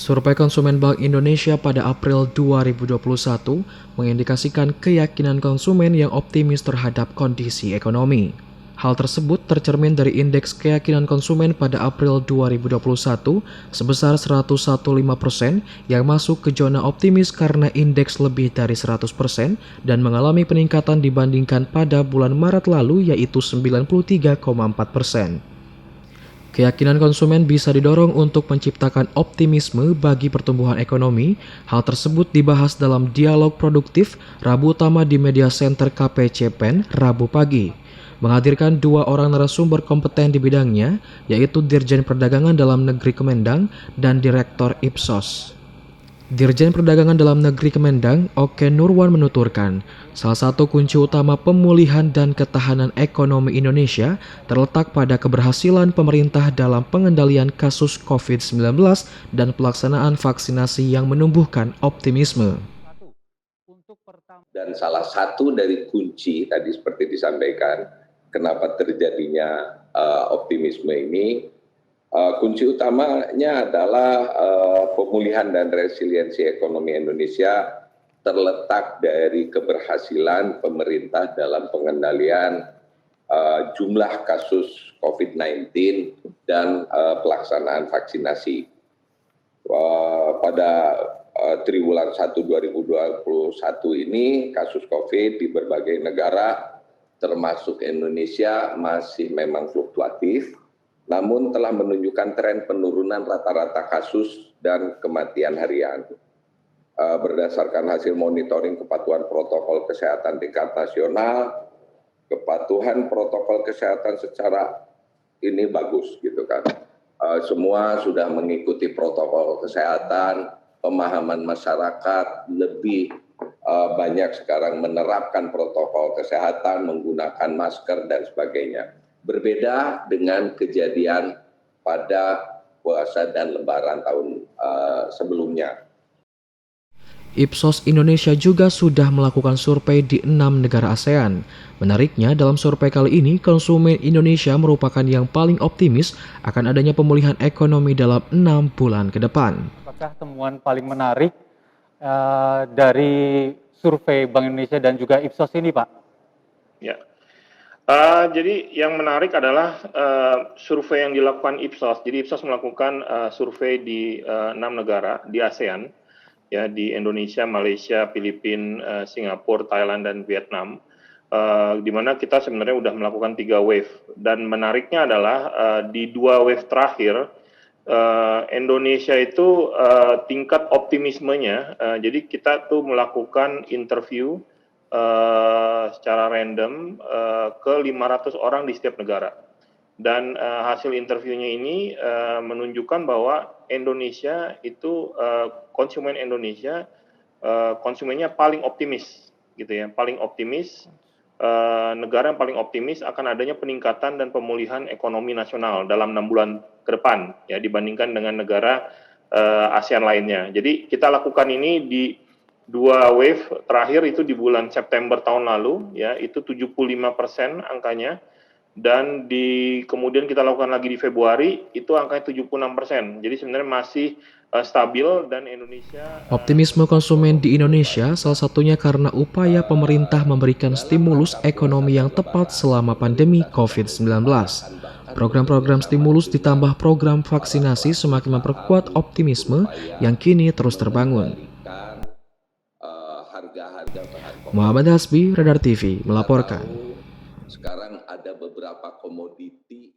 Survei konsumen Bank Indonesia pada April 2021 mengindikasikan keyakinan konsumen yang optimis terhadap kondisi ekonomi. Hal tersebut tercermin dari indeks keyakinan konsumen pada April 2021 sebesar 115% yang masuk ke zona optimis karena indeks lebih dari 100% dan mengalami peningkatan dibandingkan pada bulan Maret lalu yaitu 93,4%. Keyakinan konsumen bisa didorong untuk menciptakan optimisme bagi pertumbuhan ekonomi. Hal tersebut dibahas dalam dialog produktif Rabu utama di Media Center KPC PEN Rabu pagi. Menghadirkan dua orang narasumber kompeten di bidangnya, yaitu Dirjen Perdagangan Dalam Negeri Kemendang dan Direktur Ipsos. Dirjen Perdagangan Dalam Negeri Kemendang, Oke Nurwan menuturkan, salah satu kunci utama pemulihan dan ketahanan ekonomi Indonesia terletak pada keberhasilan pemerintah dalam pengendalian kasus COVID-19 dan pelaksanaan vaksinasi yang menumbuhkan optimisme. Dan salah satu dari kunci tadi seperti disampaikan, kenapa terjadinya optimisme ini, kunci utamanya adalah pemulihan dan resiliensi ekonomi Indonesia terletak dari keberhasilan pemerintah dalam pengendalian jumlah kasus COVID-19 dan pelaksanaan vaksinasi. Pada triwulan 1 2021 ini kasus COVID di berbagai negara termasuk Indonesia masih memang fluktuatif, namun telah menunjukkan tren penurunan rata-rata kasus dan kematian harian. Berdasarkan hasil monitoring kepatuhan protokol kesehatan tingkat nasional, kepatuhan protokol kesehatan secara ini bagus gitu kan. Semua sudah mengikuti protokol kesehatan, pemahaman masyarakat lebih banyak sekarang menerapkan protokol kesehatan, menggunakan masker dan sebagainya. Berbeda dengan kejadian pada puasa dan lebaran tahun sebelumnya. Ipsos Indonesia juga sudah melakukan survei di 6 negara ASEAN. Menariknya, dalam survei kali ini, konsumen Indonesia merupakan yang paling optimis akan adanya pemulihan ekonomi dalam 6 bulan ke depan. Apakah temuan paling menarik dari survei Bank Indonesia dan juga Ipsos ini, Pak? Ya. Jadi yang menarik adalah survei yang dilakukan Ipsos. Jadi Ipsos melakukan survei di 6 negara di ASEAN, ya, di Indonesia, Malaysia, Filipina, Singapura, Thailand, dan Vietnam. Di mana kita sebenarnya sudah melakukan 3 wave. Dan menariknya adalah di 2 wave terakhir, Indonesia itu tingkat optimismenya. Jadi kita tuh melakukan interview secara random ke 500 orang di setiap negara, dan hasil interviewnya ini menunjukkan bahwa Indonesia itu konsumen Indonesia konsumennya paling optimis gitu ya, paling optimis, negara yang paling optimis akan adanya peningkatan dan pemulihan ekonomi nasional dalam 6 bulan ke depan ya, dibandingkan dengan negara ASEAN lainnya. Jadi kita lakukan ini di 2 wave terakhir itu di bulan September tahun lalu, ya, itu 75% angkanya, dan kemudian kita lakukan lagi di Februari, itu angkanya 76%. Jadi sebenarnya masih stabil dan Indonesia... Optimisme konsumen di Indonesia salah satunya karena upaya pemerintah memberikan stimulus ekonomi yang tepat selama pandemi COVID-19. Program-program stimulus ditambah program vaksinasi semakin memperkuat optimisme yang kini terus terbangun. Muhammad Hasbi, Radar TV, melaporkan. Sekarang ada beberapa komoditi